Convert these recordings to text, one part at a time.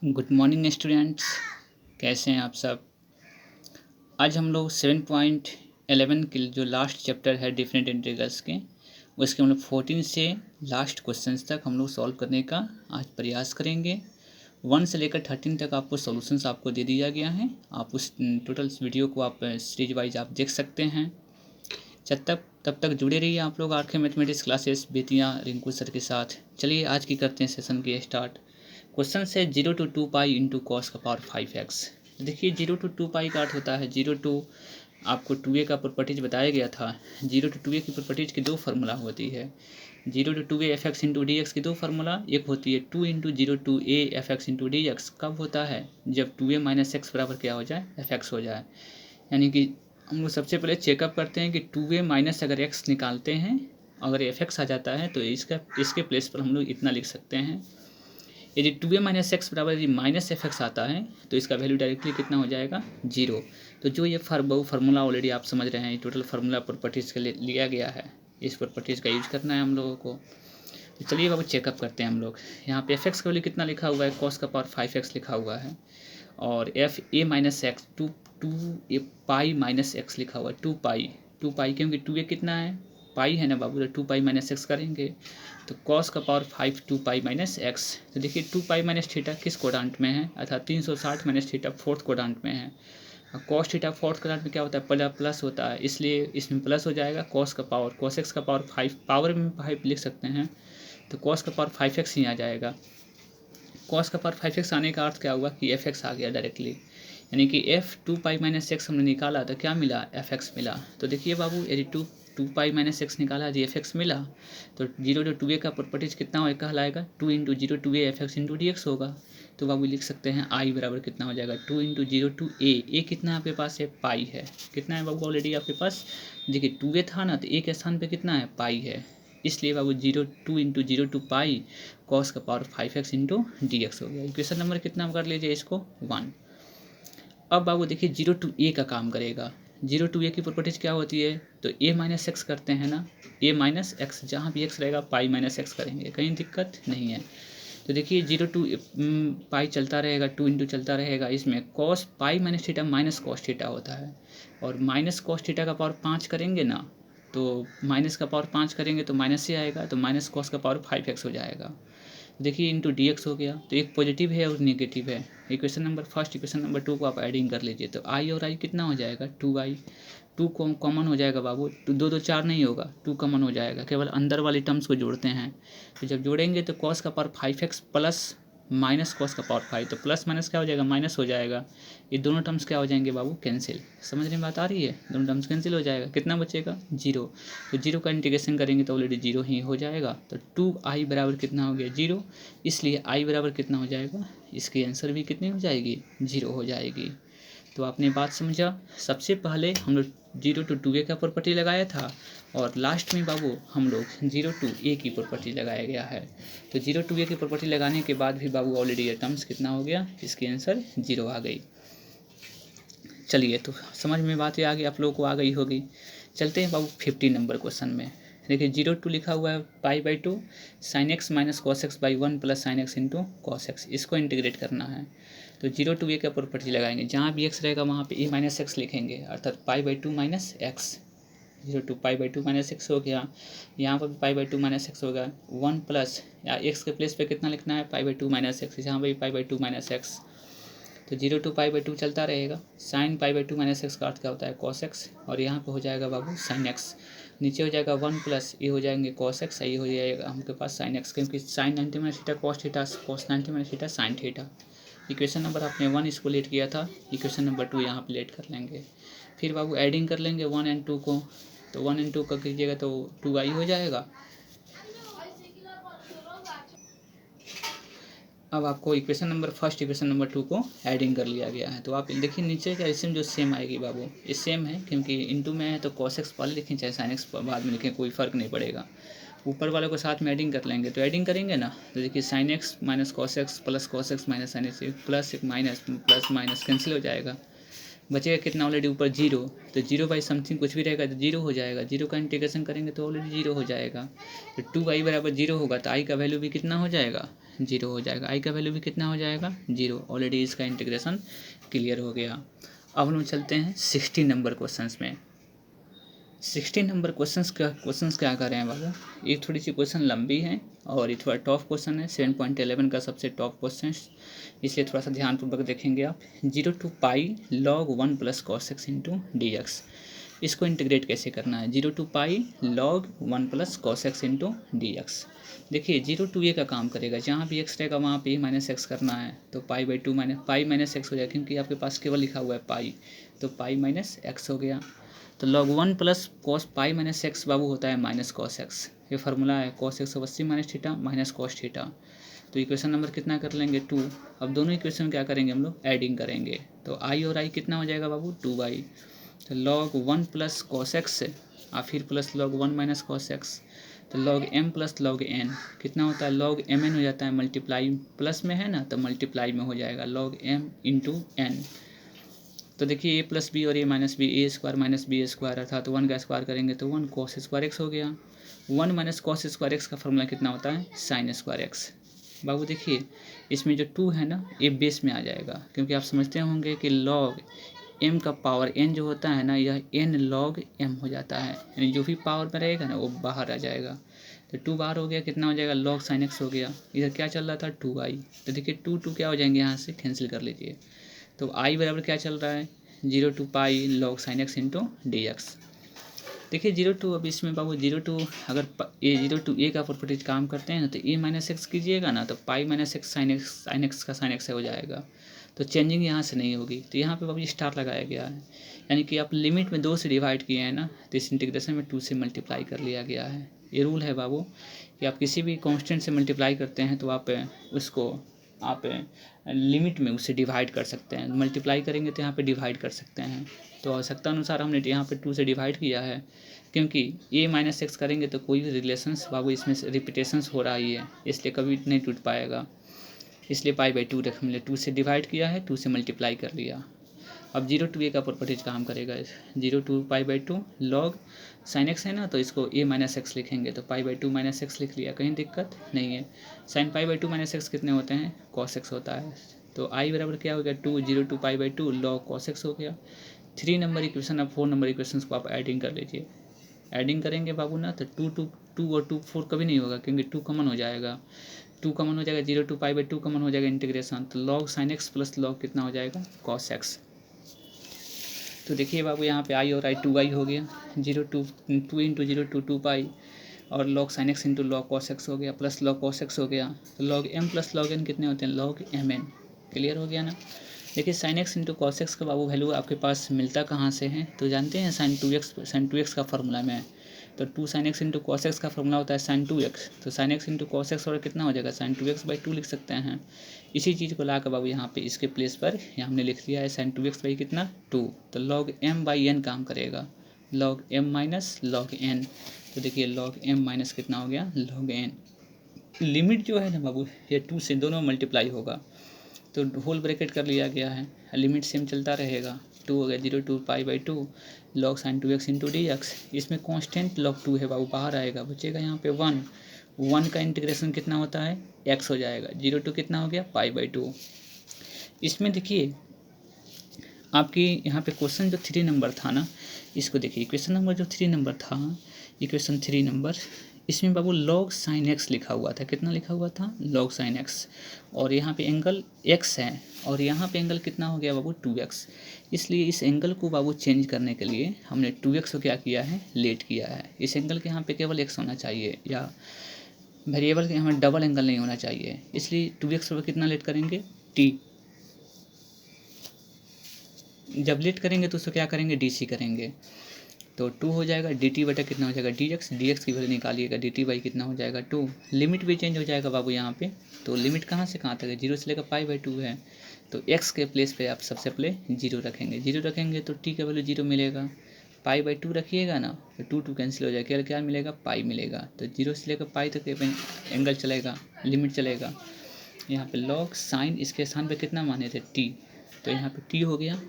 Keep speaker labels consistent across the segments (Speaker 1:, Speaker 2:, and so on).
Speaker 1: Good morning students. कैसे हैं आप सब। आज हम लोग 7.11 के जो लास्ट चैप्टर है डिफरेंट इंटीग्रल्स के, उसके हम लोग 14 से लास्ट क्वेश्चंस तक हम लोग सॉल्व करने का आज प्रयास करेंगे। 1 से लेकर 13 तक आपको सॉल्यूशंस आपको दे दिया गया है। आप उस टोटल वीडियो को आप सीरीज वाइज आप देख सकते हैं। तब तक जुड़े रहिए आप लोग आर के mathematics classes Bettiah Rinku sir के साथ। चलिए आज की करते हैं सेशन की स्टार्ट। क्वेश्चन से 0 to 2 पाई इंटू कॉस का पावर 5x। देखिए 0 to 2 पाई का अर्थ होता है 0 to आपको 2a का प्रॉपर्टीज बताया गया था। 0 to 2a की प्रॉपर्टीज की दो फार्मूला होती है। 0 to 2a fx into D की दो फार्मूला, एक होती है 2 into 0 to a fx into D. कब होता है? जब 2a माइनस एक्स बराबर क्या हो जाए? fx हो जाए। यानी कि हम लोग सबसे पहले चेकअप करते हैं कि 2a माइनस अगर x निकालते हैं, अगर fx आ जाता है तो इसके प्लेस पर हम लोग इतना लिख सकते हैं। यदि 2a माइनस एक्स बराबर यदि माइनस fx आता है तो इसका वैल्यू डायरेक्टली कितना हो जाएगा? 0। तो जो ये फार्मूला ऑलरेडी आप समझ रहे हैं, टोटल फार्मूला प्रॉपर्टीज़ के लिए लिया गया है। इस प्रॉपर्टीज़ का यूज करना है हम लोगों को। तो चलिए बाबू चेकअप करते हैं हम लोग। यहाँ पे fx का वैल्यू कितना लिखा हुआ है? कॉस का पावर 5x लिखा हुआ है। और f a minus x two a pi minus x लिखा हुआ है। 2 पाई क्योंकि 2a कितना है? पाई है ना बाबू, तो 2 पाई माइनस एक्स करेंगे तो कॉस का पावर 5 2 पाई माइनस एक्स। तो देखिए 2 पाई माइनस थीटा किस क्वाड्रेंट में है? अर्थात 360 माइनस थीटा फोर्थ क्वाड्रेंट में है। और कॉस थीटा फोर्थ क्वाड्रेंट में क्या होता है? प्लस होता है, इसलिए इसमें प्लस हो जाएगा। कॉस का पावर कॉस एक्स का पावर 5, पावर में 5 लिख सकते हैं, तो कॉस का पावर 5x ही आ जाएगा। कॉस का पावर 5x आने का अर्थ क्या हुआ कि fx आ गया डायरेक्टली। यानी कि f 2 पाई माइनस एक्स हमने निकाला तो क्या मिला? fx मिला। तो देखिए बाबू यदि 2 पाई माइनस एक्स निकाला यदि fx मिला तो 0 to 2a का प्रॉपर्टीज कितना कहलाएगा? 2 into 0 to a fx into D होगा। तो बाबू लिख सकते हैं i बराबर कितना हो जाएगा? 2 इंटू 0 to a कितना आपके पास है? पाई है। कितना है बाबू ऑलरेडी आपके पास? देखिए 2a था ना, तो a के स्थान पर कितना है? पाई है। इसलिए बाबू 2 इंटू 0 to पाई कॉस का पावर 5x इंटू डी हो गया। इक्वेशन नंबर कितना कर लीजिए इसको? 1। अब बाबू देखिए 0 to a का काम करेगा। 0 to a की प्रॉपर्टीज क्या होती है? तो a माइनस एक्स करते हैं ना, a माइनस एक्स, जहाँ भी x रहेगा पाई माइनस एक्स करेंगे, कहीं दिक्कत नहीं है। तो देखिए 0 to पाई चलता रहेगा, 2 इंटू चलता रहेगा। इसमें cos pi minus theta minus cos theta होता है, और माइनस कॉस थीटा का पावर 5 करेंगे ना, तो माइनस का पावर 5 करेंगे तो माइनस से आएगा, तो माइनस कॉस का पावर 5x हो जाएगा। देखिए इंटू डी हो गया, तो एक पॉजिटिव है और नेगेटिव है। Equation number first equation number 2 को आप एडिंग कर लीजिए, तो आई और आई कितना हो जाएगा? 2i। 2 कॉमन हो जाएगा बाबू, 2 4 नहीं होगा, 2 कॉमन हो जाएगा, केवल अंदर वाली टर्म्स को जोड़ते हैं। तो जब जोड़ेंगे तो कॉस का power 5x plus minus cos का पावर 5, तो प्लस माइनस क्या हो जाएगा? माइनस हो जाएगा। ये दोनों टर्म्स क्या हो जाएंगे बाबू? कैंसिल। समझने में बात आ रही है? दोनों टर्म्स कैंसिल हो जाएगा, कितना बचेगा? 0। तो 0 का इंटीग्रेशन करेंगे तो ऑलरेडी 0 ही हो जाएगा। तो 2i बराबर कितना हो गया? 0। इसलिए i बराबर कितना हो जाएगा? इसकी आंसर भी कितनी हो जाएगी? 0 हो जाएगी। तो आपने बात समझा। सबसे पहले हम लोग 0 to 2a का प्रॉपर्टी लगाया था, और लास्ट में बाबू हम लोग 0 to a की प्रॉपर्टी लगाया गया है। तो 0 to a की प्रॉपर्टी लगाने के बाद भी बाबू ऑलरेडी ये टर्म्स कितना हो गया? इसकी आंसर 0 आ गई। चलिए तो समझ में बात ये आ गई, आप लोगों को आ गई होगी। चलते हैं बाबू 15 नंबर क्वेश्चन में। देखिए 0 to लिखा हुआ है पाई by 2 sine x minus cos x by 1 plus sine x into cos x, इसको इंटीग्रेट करना है। तो 0 to a का प्रॉपर्टी लगाएंगे, जहाँ भी एक्स रहेगा वहाँ पे ए माइनस एक्स लिखेंगे, अर्थात पाई by 2 minus x. 0 to pi by 2 minus x हो गया, यहाँ पर भी पाई बाई 2 माइनस एक्स होगा। 1 प्लस या एक्स के प्लेस पे कितना लिखना है? पाई बाई 2 माइनस एक्स, यहाँ पर भी पाई बाई 2 माइनस एक्स। तो 0 to पाई बाई 2 चलता रहेगा। Sine pi by 2 minus x का अर्थ क्या होता है? कॉस एक्स, और यहाँ पे हो जाएगा बाबू साइन एक्स। नीचे हो जाएगा 1 प्लस ये हो जाएंगे कॉस एक्स, ये हो जाएगा हमके पास साइन एक्स, क्योंकि sine 90 minus theta cos theta, cos 90 minus theta sine theta. Equation number आपने 1 इसको लेट किया था, इक्वेशन नंबर 2 यहाँ पे लेट कर लेंगे। फिर बाबू एडिंग कर लेंगे 1 एंड 2 को, तो 1 एंड 2 का कीजिएगा तो 2i हो जाएगा। अब आपको equation number first equation number 2 को एडिंग कर लिया गया है। तो आप देखिए नीचे का इसमें जो सेम आएगी बाबू, ये सेम है, क्योंकि इनटू में है तो कॉस एक्स पहले लिखें चाहे साइन एक्स बाद में लिखें, कोई फ़र्क नहीं पड़ेगा। ऊपर वाले को साथ में एडिंग कर लेंगे, तो एडिंग करेंगे ना, तो देखिए sine x minus cos x plus cos x minus sine x, plus एक माइनस प्लस माइनस कैंसिल हो जाएगा। बचेगा कितना? ऑलरेडी ऊपर 0, तो 0 बाई समथिंग कुछ भी रहेगा तो 0 हो जाएगा। 0 का इंटीग्रेशन करेंगे तो ऑलरेडी 0 हो जाएगा। तो 2i बराबर 0 होगा तो i का वैल्यू भी कितना हो जाएगा? जीरो हो जाएगा, आई का वैल्यू भी कितना हो जाएगा, जीरो। ऑलरेडी इसका इंटीग्रेशन क्लियर हो गया। अब हम चलते हैं 60 नंबर क्वेश्चन में। 60 नंबर क्वेश्चंस क्या कर रहे हैं बाबू, ये थोड़ी सी क्वेश्चन लंबी है और ये थोड़ा टॉप क्वेश्चन है, 7.11 का सबसे टॉप क्वेश्चन, इसलिए थोड़ा सा ध्यानपूर्वक देखेंगे आप। 0 to pi log 1 plus cos x into D X, इसको इंटीग्रेट कैसे करना है, 0 to pi log 1 plus cos x into D x. देखिए 0 to a का काम करेगा, जहाँ भी एक्स रहेगा वहाँ पे माइनस एक्स करना है, तो pi by two pi minus x हो जाएगा, क्योंकि आपके पास केवल लिखा हुआ है पाई, तो पाई माइनस एक्स हो गया। तो log 1 plus cos pi minus x बाबू होता है माइनस कॉस एक्स, ये फार्मूला है, cos 180 minus theta minus cos theta. तो इक्वेशन नंबर कितना कर लेंगे 2। अब दोनों इक्वेशन क्या करेंगे हम लोग, एडिंग करेंगे, तो आई और आई कितना हो जाएगा बाबू 2y। तो log 1 प्लस कॉस एक्स और फिर plus log 1 minus cos x, तो log m plus log n कितना होता है, log mn हो जाता है, मल्टीप्लाई प्लस में है ना तो मल्टीप्लाई में हो जाएगा log m इंटू एन। तो देखिए ए प्लस बी और ए माइनस बी, ए स्क्वायर माइनस बी स्क्वायर, अर्थात 1 का स्क्वायर करेंगे तो 1 कॉस स्क्वायर एक्स हो गया। 1 माइनस कॉस स्क्वायर एक्स का फॉर्मूला कितना होता है, साइन स्क्वायर एक्स। बाबू देखिए इसमें जो 2 है ना ये बेस में आ जाएगा, क्योंकि आप समझते होंगे कि log m का पावर n जो होता है ना, यह n log m हो जाता है, यानी जो भी पावर में रहेगा ना वो बाहर आ जाएगा। तो 2 बाहर हो गया, कितना हो जाएगा, log sin x हो गया। इधर क्या चल रहा था 2i, तो देखिए 2 क्या हो जाएंगे, यहाँ से कैंसिल कर लीजिए। तो आई बराबर क्या चल रहा है, 0 to pi log sin x into D x. देखिए 0 to, अब इसमें बाबू 0 to अगर ए 0 to a का प्रॉपर्टीज काम करते हैं ना, तो ए माइनस एक्स कीजिएगा ना तो पाई माइनस एक्स साइन एक्स का साइन एक्स हो जाएगा, तो चेंजिंग यहाँ से नहीं होगी। तो यहाँ पे बाबू स्टार लगाया गया है, यानी कि आप लिमिट में 2 से डिवाइड किए हैं ना, तो इस इंटीग्रेशन में 2 से मल्टीप्लाई कर लिया गया है। ये रूल है बाबू कि आप किसी भी कांस्टेंट से मल्टीप्लाई करते हैं तो आप उसको आप लिमिट में उससे डिवाइड कर सकते हैं, मल्टीप्लाई करेंगे तो यहाँ पे डिवाइड कर सकते हैं। तो आवश्यकता अनुसार हमने यहाँ पे 2 से डिवाइड किया है, क्योंकि ए माइनस एक्स करेंगे तो कोई भी रिलेशंस बाबू इसमें रिपीटेशंस हो रहा ही है, इसलिए कभी नहीं टूट पाएगा, इसलिए पाई बाई 2 हमने 2 से डिवाइड किया है, 2 से मल्टीप्लाई कर लिया। अब 0 to a का प्रॉपर्टीज काम करेगा, 0 to pi by 2 log sine x है ना, तो इसको a माइनस एक्स लिखेंगे, तो पाई बाई 2 माइनस एक्स लिख लिया, कहीं दिक्कत नहीं है। Sine pi by 2 minus x कितने होते हैं, कॉस एक्स होता है। तो आई बराबर क्या हो गया 2, 0 to pi by 2 log cos x हो गया। 3 नंबर इक्वेशन, अब 4 नंबर इक्वेशन को आप एडिंग कर लीजिए। एडिंग करेंगे बाबू ना तो 2 और 2 4 कभी नहीं होगा, क्योंकि 2 कॉमन हो जाएगा, 2 कॉमन हो जाएगा, 0 to पाई बाई 2 कॉमन हो जाएगा इंटीग्रेशन, तो log sine x plus log कितना हो जाएगा, कॉस एक्स। तो देखिए बाबू यहाँ पे आई और आई 2i हो गया, 0 to 2 इंटू 0 to 2 पाई, और log sine x into log cos x हो गया, प्लस log कॉस एक्स हो गया। तो log m plus log n कितने होते हैं, log mn। क्लियर हो गया ना। देखिए sine x into cos x का बाबू वैल्यू आपके पास मिलता कहाँ से है, तो जानते हैं साइन टू एक्स का फॉर्मूला में, तो 2 sine x into cos x का फॉर्मूला होता है साइन 2x, तो sine x into cos x और कितना हो जाएगा, साइन 2x बाई 2 लिख सकते हैं। इसी चीज़ को ला कर बाबू यहाँ पे इसके प्लेस पर यहाँ हमने लिख दिया है साइन 2x बाई कितना 2, तो log m बाई n काम करेगा, log m minus log n। तो देखिए log m माइनस कितना हो गया, log n। लिमिट जो है ना बाबू ये 2 से दोनों मल्टीप्लाई होगा, तो होल ब्रैकेट कर लिया गया है, लिमिट सेम चलता रहेगा। 2 हो गया 0 to pi by 2 log sine 2x into D x, इसमें कॉन्स्टेंट log 2 है बाबू, बाहर आएगा, बचेगा यहाँ पे 1 का इंटीग्रेशन कितना होता है, x हो जाएगा, 0 to कितना हो गया पाई बाई 2। इसमें देखिए आपकी यहाँ पे क्वेश्चन जो 3 नंबर था ना, इसको देखिए क्वेश्चन नंबर जो 3 नंबर था, इक्वेशन 3 नंबर, इसमें बाबू log साइन एक्स लिखा हुआ था, कितना लिखा हुआ था, log साइन एक्स, और यहाँ पे एंगल x है, और यहाँ पे एंगल कितना हो गया बाबू 2x। इसलिए इस एंगल को बाबू चेंज करने के लिए हमने 2x को क्या किया है, लेट किया है। इस एंगल के यहाँ पे केवल x होना चाहिए, या वेरिएबल के यहाँ डबल एंगल नहीं होना चाहिए, इसलिए 2x पर कितना लेट करेंगे, t। जब लेट करेंगे तो उसको क्या करेंगे, डी करेंगे, तो 2 हो जाएगा, डी टी बटा कितना हो जाएगा, डी एक्स की वैल्यू निकालिएगा, डी टी बाई कितना हो जाएगा 2। लिमिट भी चेंज हो जाएगा बाबू यहाँ पे, तो लिमिट कहाँ से कहाँ तक है, 0 से लेकर पाई बाई 2 है, तो एक्स के प्लेस पे आप सबसे पहले 0 रखेंगे, 0 रखेंगे तो टी का वैल्यू 0 मिलेगा, पाई बाई 2 रखिएगा ना तो 2 कैंसिल हो जाएगा, क्या मिलेगा, पाई मिलेगा। तो 0 से लेकर पाई तक एंगल चलेगा, लिमिट चलेगा। यहाँ पे log साइन इसके स्थान पे कितना माने थे, टी, तो यहाँ पे टी हो गया,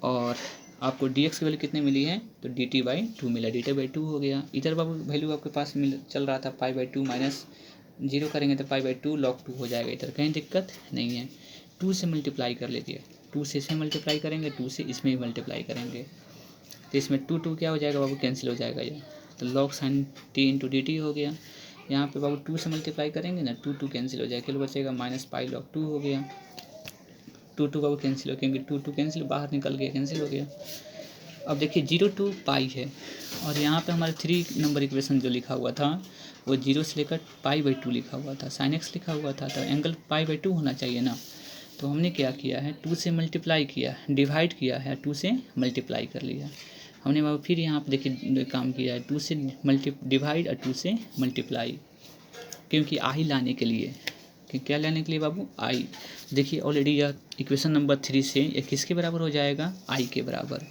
Speaker 1: और आपको डी एक्स की वैल्यू कितनी मिली है, तो डी टी बाई 2 मिला, डी टी बाई 2 हो गया। इधर बाबू वैल्यू आपके पास चल रहा था पाई बाई 2 माइनस जीरो करेंगे तो पाई बाई टू log 2 हो जाएगा, इधर कहीं दिक्कत नहीं है। 2 से मल्टीप्लाई कर लीजिए, 2 से इसमें मल्टीप्लाई करेंगे, 2 से इसमें भी मल्टीप्लाई करेंगे, तो इसमें 2 क्या हो जाएगा बाबू, कैंसिल हो जाएगा ये, तो log sin t into D T हो गया। यहाँ पे बाबू 2 से मल्टीप्लाई करेंगे ना, 2 कैंसिल हो जाएगा, केवल बचेगा माइनस पाई log 2 हो गया। 2 बाबू कैंसिल हो, क्योंकि 2 कैंसिल बाहर निकल गया, कैंसिल हो गया। अब देखिए 0 to पाई है, और यहाँ पे हमारे 3 नंबर इक्वेशन जो लिखा हुआ था वो 0 से लेकर पाई बाई 2 लिखा हुआ था, साइन एक्स लिखा हुआ था, तो एंगल पाई बाई 2 होना चाहिए ना। तो हमने क्या किया है, 2 से मल्टीप्लाई किया, डिवाइड किया है, 2 से मल्टीप्लाई कर लिया हमने बाबू। फिर यहाँ पे देखिए काम किया है, 2 से डिवाइड और 2 से मल्टीप्लाई, क्योंकि आई लाने के लिए, कि क्या लाने के लिए बाबू, आई। देखिए ऑलरेडी यह इक्वेशन नंबर 3 से ये किसके बराबर हो जाएगा, आई के बराबर।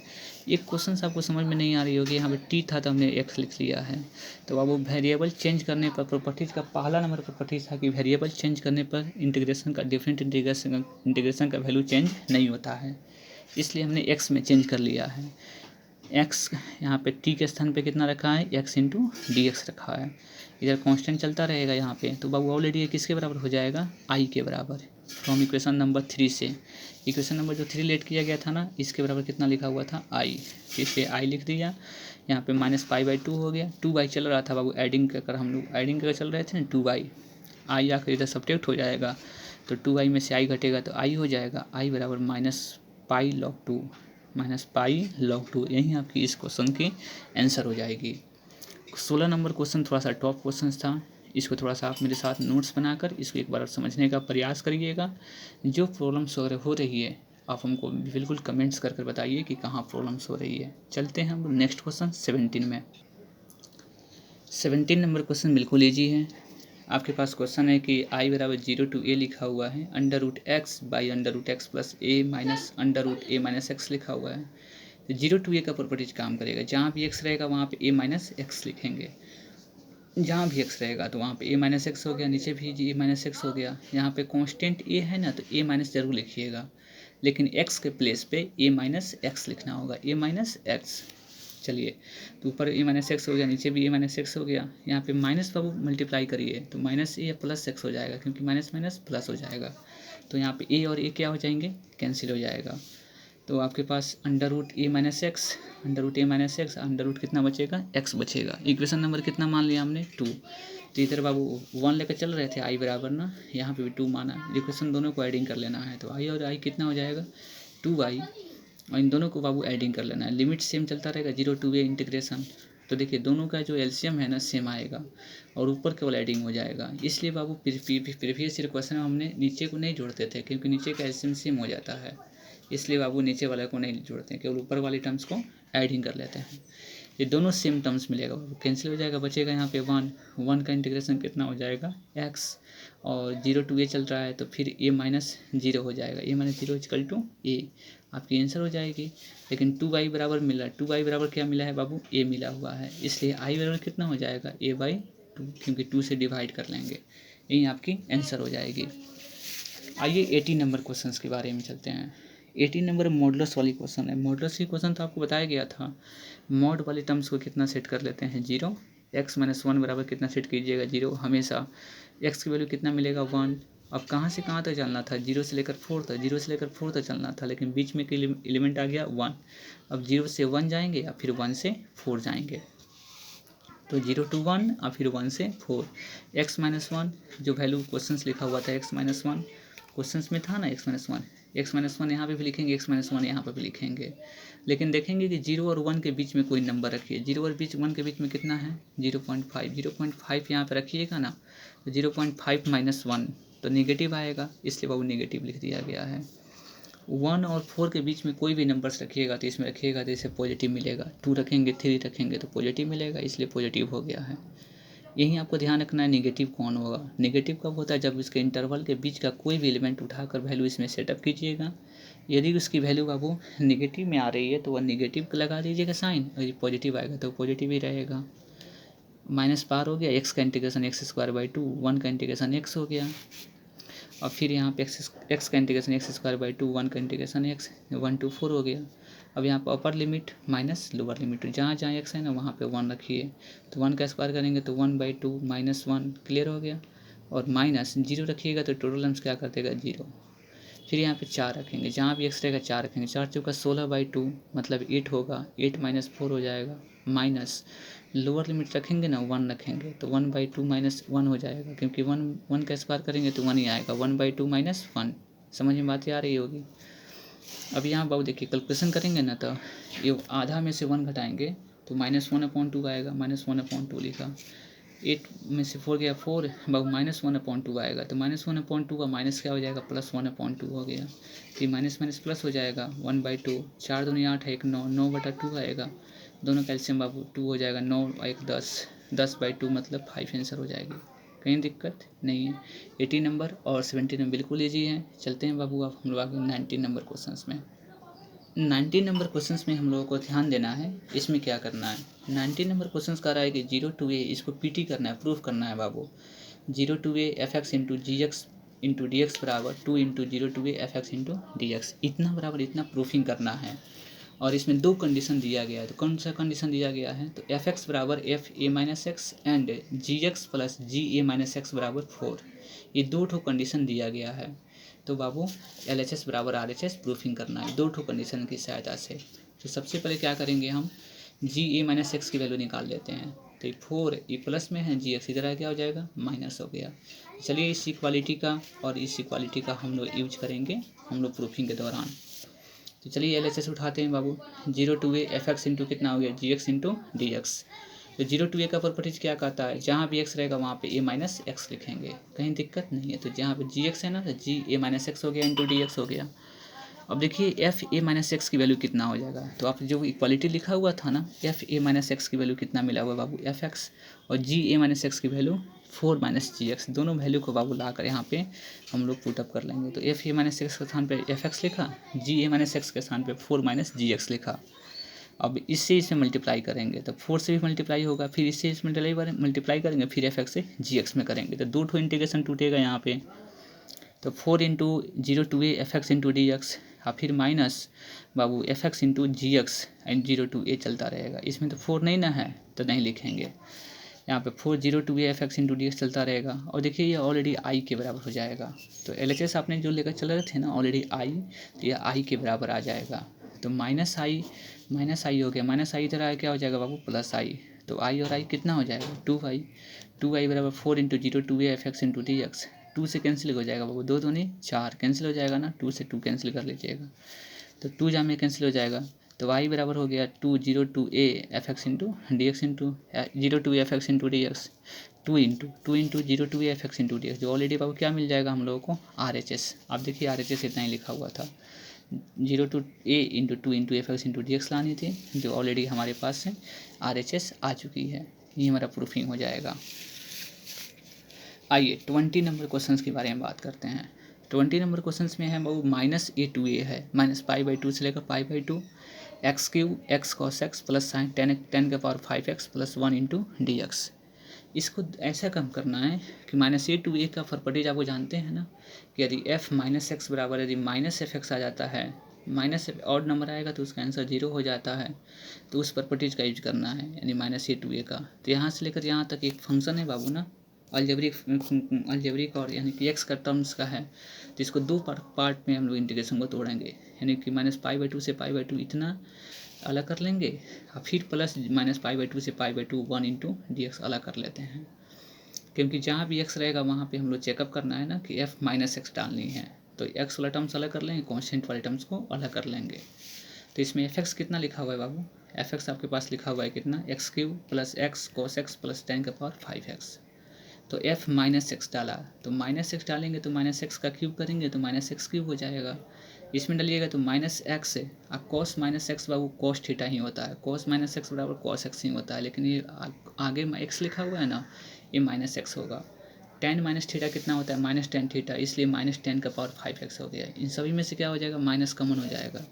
Speaker 1: एक क्वेश्चन आपको समझ में नहीं आ रही होगी, यहाँ पे टी था तो हमने एक्स लिख लिया है। तो बाबू वेरिएबल चेंज करने पर प्रॉपर्टीज़ का पहला नंबर प्रॉपर्टीज था कि वेरिएबल चेंज करने पर इंटीग्रेशन का डिफरेंट इंटीग्रेशन का वैल्यू चेंज नहीं होता है, इसलिए हमने एक्स में चेंज कर लिया है। एक्स यहाँ पे टी के स्थान पे कितना रखा है, एक्स इंटू डी एक्स रखा है, इधर कांस्टेंट चलता रहेगा यहाँ पे। तो बाबू ऑलरेडी ये किसके बराबर हो जाएगा, आई के बराबर। तो हम इक्वेशन नंबर 3 से, इक्वेशन नंबर जो 3 लेट किया गया था ना, इसके बराबर कितना लिखा हुआ था, आई, इसलिए आई लिख दिया। यहाँ पे माइनस पाई बाई 2 हो गया, 2 बाई चल रहा था बाबू, एडिंग कर हम लोग एडिंग कर चल रहे थे ना, 2 बाई, आई आकर इधर सब्ट्रैक्ट हो जाएगा, तो 2 बाई में से आई घटेगा तो आई हो जाएगा, आई बराबर minus pi log 2, minus pi log 2, यही आपकी इस क्वेश्चन की आंसर हो जाएगी। 16 नंबर क्वेश्चन थोड़ा सा टॉप क्वेश्चन था, इसको थोड़ा सा आप मेरे साथ नोट्स बनाकर इसको एक बार समझने का प्रयास करिएगा। जो प्रॉब्लम्स वगैरह हो रही है आप हमको बिल्कुल कमेंट्स कर बताइए कि कहाँ प्रॉब्लम्स हो रही है। चलते हैं हम नेक्स्ट क्वेश्चन 17 में। 17 नंबर क्वेश्चन बिल्कुल ईजी है। आपके पास क्वेश्चन है कि आई बराबर 0 to a लिखा हुआ है, under root x by under root x plus a minus under root a minus x लिखा हुआ है। तो 0 to a का प्रॉपर्टीज काम करेगा, जहाँ भी एक्स रहेगा वहाँ पे ए माइनस एक्स लिखेंगे, जहाँ भी एक्स रहेगा तो वहाँ पे ए माइनस एक्स हो गया, नीचे भी ए माइनस एक्स हो गया। यहाँ पे कांस्टेंट ए है ना, तो ए माइनस जरूर लिखिएगा, लेकिन एक्स के प्लेस पे ए माइनस एक्स लिखना होगा, ए माइनस एक्स। चलिए, तो ऊपर ए माइनस एक्स हो गया, नीचे भी ए माइनस एक्स हो गया। यहाँ पे माइनस बाबू मल्टीप्लाई करिए तो माइनस ए प्लस एक्स हो जाएगा, क्योंकि माइनस माइनस प्लस हो जाएगा, तो यहाँ पे ए और ए क्या हो जाएंगे, कैंसिल हो जाएगा। तो आपके पास under root a minus x, under root a minus x, under root कितना बचेगा, एक्स बचेगा। इक्वेशन नंबर कितना मान लिया हमने, 2। तो इधर बाबू 1 लेकर चल रहे थे, आई बराबर ना, यहाँ पे भी 2 माना। इक्वेशन दोनों को एडिंग कर लेना है, तो आई और आई कितना हो जाएगा, 2 आई, और इन दोनों को बाबू एडिंग कर लेना है। लिमिट सेम चलता रहेगा, 0 to a इंटीग्रेशन। तो देखिए दोनों का जो एलसीएम है ना सेम आएगा, और ऊपर केवल एडिंग हो जाएगा। इसलिए बाबू प्रीवियस क्वेश्चन में हमने नीचे को नहीं जोड़ते थे, क्योंकि नीचे का एलसीएम सेम हो जाता है, इसलिए बाबू नीचे वाले को नहीं जोड़ते हैं, केवल ऊपर वाली टर्म्स को एडिंग कर लेते हैं। ये दोनों सेम टर्म्स मिलेगा, कैंसिल हो जाएगा, बचेगा यहाँ पे 1 का इंटीग्रेशन कितना हो जाएगा, x, और 0 to a चल रहा है तो फिर a माइनस 0 हो जाएगा, a minus 0 equal to a, आपकी आंसर हो जाएगी। लेकिन 2y बराबर मिला, 2y बराबर क्या मिला है बाबू, a मिला हुआ है, इसलिए i बराबर कितना हो जाएगा, a/2, क्योंकि 2 से डिवाइड कर लेंगे, यही आपकी आंसर हो जाएगी। आइए 18 नंबर क्वेश्चन के बारे में चलते हैं। 18 नंबर मॉडुलस वाली क्वेश्चन है। मॉडुलस की क्वेश्चन तो आपको बताया गया था, मॉड वाली टर्म्स को कितना सेट कर लेते हैं, 0, x माइनस 1 बराबर कितना सेट कीजिएगा, 0 हमेशा, x की वैल्यू कितना मिलेगा, 1। अब कहाँ से कहाँ तक चलना था, 0 से लेकर 4 तक, 0 से लेकर 4 तक चलना था, लेकिन बीच में एलिमेंट आ गया 1। अब 0 से 1 जाएंगे या फिर 1 से 4 जाएंगे, तो 0 to 1 और फिर 1 से 4, x माइनस 1 जो वैल्यू क्वेश्चन लिखा हुआ था, x माइनस 1 क्वेश्चन में था ना, x माइनस 1 यहाँ पे भी लिखेंगे, x माइनस 1 यहाँ पे भी लिखेंगे, लेकिन देखेंगे कि 0 और 1 के बीच में कोई नंबर रखिए। 0 और 1 के बीच में कितना है, 0.5, 0.5 यहाँ पे रखिएगा ना, तो 0.5 माइनस 1 तो निगेटिव आएगा, इसलिए बाबू निगेटिव लिख दिया गया है। 1 और 4 के बीच में कोई भी नंबर्स रखिएगा तो इसमें रखिएगा तो इसे पॉजिटिव मिलेगा, 2 रखेंगे 3 रखेंगे तो पॉजिटिव मिलेगा, इसलिए पॉजिटिव हो गया है। यही आपको ध्यान रखना है, निगेटिव कौन होगा। निगेटिव कब होता है, जब इसके इंटरवल के बीच का कोई भी एलिमेंट उठाकर वैल्यू इसमें सेटअप कीजिएगा। यदि उसकी वैल्यू बाबू निगेटिव में आ रही है तो वह निगेटिव लगा दीजिएगा साइन, और पॉजिटिव आएगा तो पॉजिटिव ही रहेगा। माइनस पार हो गया, एक्स का इंटीग्रेशन x²/2, 1 का इंटीग्रेशन x हो गया, और फिर यहाँ पे एक्स का इंटीग्रेशन x²/2, 1 का इंटीग्रेशन x, 1 to 4 हो गया। अब यहाँ पर अपर लिमिट माइनस लोअर लिमिट, जहाँ जहाँ एक्स है ना वहाँ पे 1 रखिए, तो 1 का स्क्वायर करेंगे तो 1/2 -1, क्लियर हो गया। और माइनस 0 रखिएगा तो टोटल टर्म्स क्या कर देगा 0। फिर यहाँ पे 4 रखेंगे, जहाँ भी एक्स रहेगा 4 रखेंगे, 4 चौका 16/2 मतलब 8 होगा, 8 - 4 हो जाएगा, माइनस लोअर लिमिट रखेंगे ना 1 रखेंगे तो 1/2 - 1 हो जाएगा, क्योंकि 1 का स्क्वायर करेंगे तो 1 ही आएगा, 1/2 - 1। समझ में बात आ रही होगी। अब यहाँ बाबू देखिए कैलकुलेशन करेंगे ना तो ये आधा में से 1 घटाएंगे तो -1/2 आएगा, -1/2 लिखा, 8 में से 4 गया 4, बाबू -1/2 आएगा, तो -1/2 का माइनस क्या हो जाएगा, +1/2 हो गया, तो ये माइनस माइनस प्लस हो जाएगा 1/2, 4 दूनी 8 है 1 9, 9/2 आएगा, दोनों कैल्शियम बाबू 2 हो जाएगा, 9 1 10, 10/2 मतलब 5 आंसर हो जाएगी। कहीं दिक्कत नहीं है। 18 नंबर और 17 नंबर बिल्कुल ईजी है। चलते हैं बाबू आप हम लोग आगे 19 नंबर क्वेश्चंस में। 19 नंबर क्वेश्चंस में हम लोगों को ध्यान देना है, इसमें क्या करना है। 19 नंबर क्वेश्चंस कह रहा है कि 0 to a, इसको पीटी करना है, प्रूफ करना है बाबू। 0 to a fx into g x into D x बराबर 2 into 0 to a fx into D x, इतना बराबर इतना प्रूफिंग करना है। और इसमें 2 कंडीशन दिया गया है, तो कौन सा कंडीशन दिया गया है, तो एफ एक्स बराबर f a minus x and g x plus g a minus x बराबर 4, ये 2 ठो कंडीशन दिया गया है। तो बाबू एल एच एस बराबर आर एच एस प्रूफिंग करना है 2 ठो कंडीशन की सहायता से। तो सबसे पहले क्या करेंगे, हम जी ए माइनस एक्स की वैल्यू निकाल लेते हैं, तो 4 ये प्लस में है, जी एक्स इधर आ क्या हो जाएगा, माइनस हो गया। चलिए इस इक्वालिटी का और इस इक्वालिटी का हम लोग यूज करेंगे हम लोग प्रूफिंग के दौरान। तो चलिए एल एच एस उठाते हैं बाबू। 0 to a f x into कितना हो गया, जी एक्स इंटू डी एक्स। तो 0 to a का प्रॉपर्टीज क्या कहता है, जहाँ भी एक्स रहेगा वहाँ पे a माइनस एक्स लिखेंगे, कहीं दिक्कत नहीं है। तो जहाँ पे जी एक्स है ना, तो जी ए माइनस एक्स हो गया इंटू डी एक्स हो गया। अब देखिए एफ ए माइनस एक्स की वैल्यू कितना हो जाएगा, तो आप जो इक्वालिटी लिखा हुआ था ना, एफ ए माइनस एक्स की वैल्यू कितना मिला हुआ बाबू, एफ एक्स, और जी ए माइनस एक्स की वैल्यू 4 माइनस जी एक्स, दोनों वैल्यू को बाबू ला कर यहाँ पे हम लोग पुटअप कर लेंगे। तो एफ ए माइनस एक्स के स्थान पे एफ एक्स लिखा, जी ए माइनस एक्स के स्थान पे 4 माइनस जी एक्स लिखा। अब इससे इसमें मल्टीप्लाई करेंगे तो 4 से भी मल्टीप्लाई होगा, फिर इससे इसमें मल्टीप्लाई करेंगे, फिर एफ एक्स से जी एक्स में करेंगे, तो 2 ठो इंटीग्रेशन टूटेगा यहाँ पे। तो 4 into 0 to a f x into D x, और फिर माइनस बाबू f x into g x and 0 to a चलता रहेगा। इसमें तो 4 नहीं ना है तो नहीं लिखेंगे, यहाँ पे 4 0 to a f x into D x चलता रहेगा। और देखिए ये ऑलरेडी आई के बराबर हो जाएगा, तो एल एच एस आपने जो लेकर चल रहे थे ना ऑलरेडी आई, तो ये आई के बराबर आ जाएगा। तो माइनस आई हो गया, माइनस आई इधर आया क्या हो जाएगा बाबू, प्लस आई। तो आई और आई कितना हो जाएगा, 2i बराबर 4 into 0 to a f x into D x. 2 से कैंसिल हो जाएगा बाबू, 2 दूनी 4 कैंसिल हो जाएगा ना, 2 से 2 कैंसिल कर लीजिएगा, तो 2 जा में कैंसिल हो जाएगा। तो y बराबर हो गया 2 0 to a f x into D x into 0 to F x into D x, 2 into 0 to a f x into D x, जो ऑलरेडी बाबू क्या मिल जाएगा हम लोगों को, आर एच एस। आप देखिए आर एच एस इतना ही लिखा हुआ था, 0 to a into 2 into F x into D x लानी थी, जो ऑलरेडी हमारे पास से आर एच एस आ चुकी है, ये हमारा प्रूफिंग हो जाएगा। आइए 20 नंबर क्वेश्चंस के बारे में बात करते हैं। 20 नंबर क्वेश्चंस में है वो -a to a है, -π/2 से लेकर π/2, x cube x cos x plus sine 10 के power 5x plus 1 into D X. इसको ऐसा कम करना है कि -a to a का प्रॉपर्टीज आपको जानते हैं ना, कि यदि f माइनस एक्स बराबर यदि माइनस एफ एक्स आ जाता है, माइनस ऑड नंबर आएगा तो उसका आंसर 0 हो जाता है, तो उस प्रॉपर्टीज का यूज करना है, यानी -a to a का। तो यहाँ से लेकर यहाँ तक एक फंक्शन है बाबू ना, अलजेब्रिक और यानी कि एक्स का टर्म्स का है, तो इसको 2 पार्ट में हम लोग इंटीग्रेशन को तोड़ेंगे, यानी कि -π/2 से π/2 इतना अलग कर लेंगे, और फिर प्लस -π/2 से π/2 1 इंटू डी एक्स अलग कर लेते हैं, क्योंकि जहाँ भी एक्स रहेगा वहाँ पे हम लोग चेकअप करना है ना कि एफ माइनस एक्स डालनी है, तो एक्स वाला टर्म्स अलग कर लेंगे, कॉन्स्टेंट वाले टर्म्स को अलग कर लेंगे। तो इसमें एफ एक्स कितना लिखा हुआ है बाबू, एफ एक्स आपके पास लिखा हुआ है कितना, x cube plus x cos x plus 10 के पावर 5x। तो f माइनस एक्स डाला, तो माइनस एक्स डालेंगे तो माइनस एक्स का क्यूब करेंगे तो माइनस एक्स क्यूब हो जाएगा, इसमें डालिएगा तो माइनस एक्स है, और कॉस माइनस एक्स बाबू कॉस थीटा ही होता है, कॉस माइनस एक्स बराबर कॉस एक्स ही होता है, लेकिन ये आगे एक्स लिखा हुआ है ना, ये माइनस एक्स होगा। 10 माइनस थीटा कितना होता है, -10 थीटा, इसलिए -10 का पावर 5x हो गया। इन सभी में से क्या हो जाएगा, माइनस कॉमन हो जाएगा,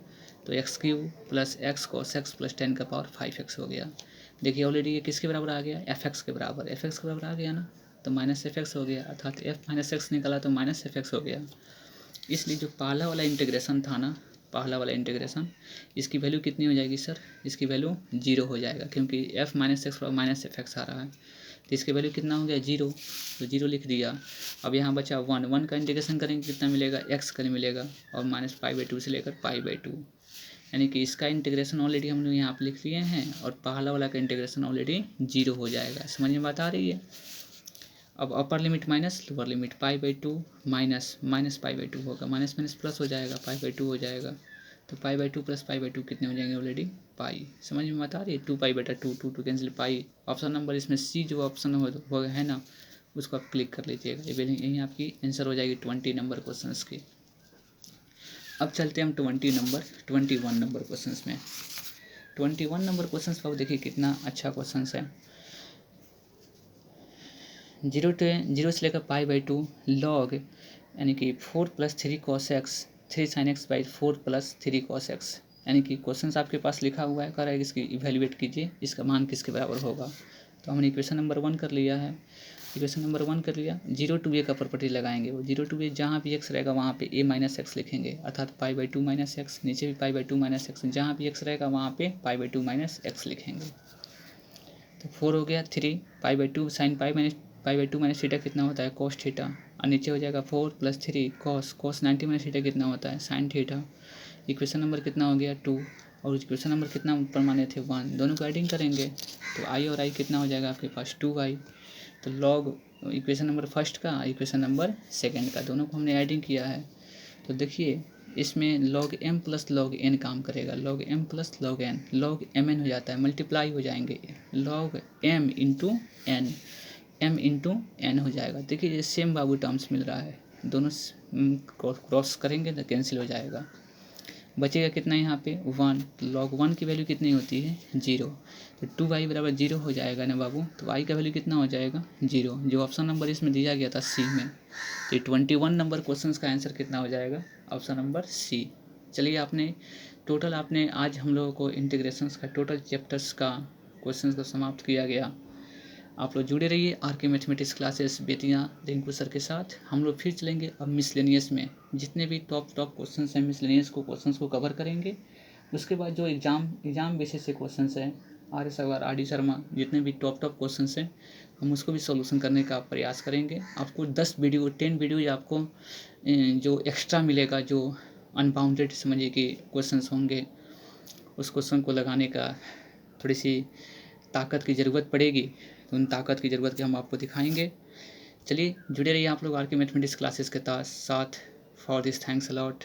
Speaker 1: तो x cube plus x cos x plus 10 का पावर 5x हो गया। देखिए ऑलरेडी ये किसके बराबर आ गया, एफ एक्स के बराबर, एफ एक्स के बराबर आ गया ना, तो माइनस एफ एक्स हो गया, अर्थात एफ माइनस एक्स निकला तो माइनस एफ एक्स हो गया। इसलिए जो पहला वाला इंटीग्रेशन था ना, पहला वाला इंटीग्रेशन, इसकी वैल्यू कितनी हो जाएगी सर, इसकी वैल्यू 0 हो जाएगा, क्योंकि f minus x minus f x आ रहा है। तो इसके वैल्यू कितना हो गया 0, तो 0 लिख दिया। अब यहाँ बचा 1 का इंटीग्रेशन करेंगे कितना मिलेगा x का मिलेगा, और -π/2 से लेकर π/2, यानी कि इसका इंटीग्रेशन ऑलरेडी हम लोग यहाँ पर लिख लिए हैं, और पहला वाला का इंटीग्रेशन ऑलरेडी 0 हो जाएगा। समझ में बात आ रही है। अब upper limit minus lower limit π/2 minus -π/2 होगा, माइनस माइनस प्लस हो जाएगा, π/2 हो जाएगा, तो π/2 प्लस π/2 कितने हो जाएंगे ऑलरेडी पाई। समझ में बता रही है। 2π/2 2 कैंसिल पाई। ऑप्शन नंबर इसमें सी जो ऑप्शन हो है ना, उसको आप क्लिक कर लीजिएगा। ये यही आपकी आंसर हो जाएगी 20 नंबर क्वेश्चन की। अब चलते हैं हम 21 नंबर क्वेश्चन में। 21 नंबर क्वेश्चन का देखिए कितना अच्छा क्वेश्चन है। 0 से लेकर π/2 log यानी कि 4 + 3 cos x 3 sin x by 4 + 3 cos x, यानी कि क्वेश्चन आपके पास लिखा हुआ है, कह रहा है इसकी इवेल्युएट कीजिए, इसका मान किसके बराबर होगा। तो हमने इक्वेशन नंबर 1 कर लिया है। इक्वेशन नंबर 1 कर लिया। 0 to a का प्रॉपर्टी लगाएंगे। वो 0 to a जहाँ भी x रहेगा वहाँ पे a - x लिखेंगे, अर्थात π/2 - x, नीचे भी π/2 - x, जहाँ भी x रहेगा वहाँ पे π/2 - x लिखेंगे। तो 4 हो गया 3 π/2 sin π/2 - थीटा कितना होता है cos थीटा, और नीचे हो जाएगा 4 + 3 cos 90 - थीटा कितना होता है sin थीटा। इक्वेशन नंबर कितना हो गया 2, और इक्वेशन नंबर कितना ऊपर माने थे 1, दोनों को एडिंग करेंगे तो i और i कितना हो जाएगा आपके पास 2i। तो लॉग इक्वेशन नंबर फर्स्ट का, इक्वेशन नंबर सेकंड का, दोनों को हमने एडिंग किया है। तो देखिए इसमें log m + log n काम करेगा, log m + log n, log mn हो जाता है, मल्टीप्लाई हो जाएंगे, log m × n, m × n हो जाएगा। देखिए ये सेम बाबू टर्म्स मिल रहा है, दोनों क्रॉस करेंगे तो कैंसिल हो जाएगा। बचेगा कितना यहाँ पे 1, तो log 1 की वैल्यू कितनी होती है 0, तो 2i = 0 हो जाएगा ना बाबू। तो i का वैल्यू कितना हो जाएगा 0, जो ऑप्शन नंबर इसमें दिया गया था सी में। तो 21 नंबर क्वेश्चन का आंसर कितना हो जाएगा ऑप्शन नंबर सी। चलिए आपने आज हम लोगों को इंटीग्रेशंस का टोटल चैप्टर्स का क्वेश्चन को समाप्त किया गया। आप लोग जुड़े रहिए R K. Mathematics classes Bettiah Rinku sir के साथ। हम लोग फिर चलेंगे अब मिसलेनियस में, जितने भी टॉप क्वेश्चन हैं मिसलेनियस क्वेश्चंस को कवर करेंगे। उसके बाद जो एग्जाम बेसिस से क्वेश्चन हैं RS अग्रवाल RD शर्मा, जितने भी टॉप क्वेश्चन हैं हम उसको भी सोल्यूशन करने का प्रयास करेंगे। आपको 10 वीडियो आपको जो एक्स्ट्रा मिलेगा, जो अनबाउंडेड समझिए कि क्वेश्चन होंगे, उस क्वेश्चन को लगाने का थोड़ी सी ताकत की ज़रूरत पड़ेगी, तो उन ताकत की ज़रूरत के हम आपको दिखाएंगे। चलिए जुड़े रहिए आप लोग आर.के. मैथमेटिक्स क्लासेस के साथ। For this thanks a lot.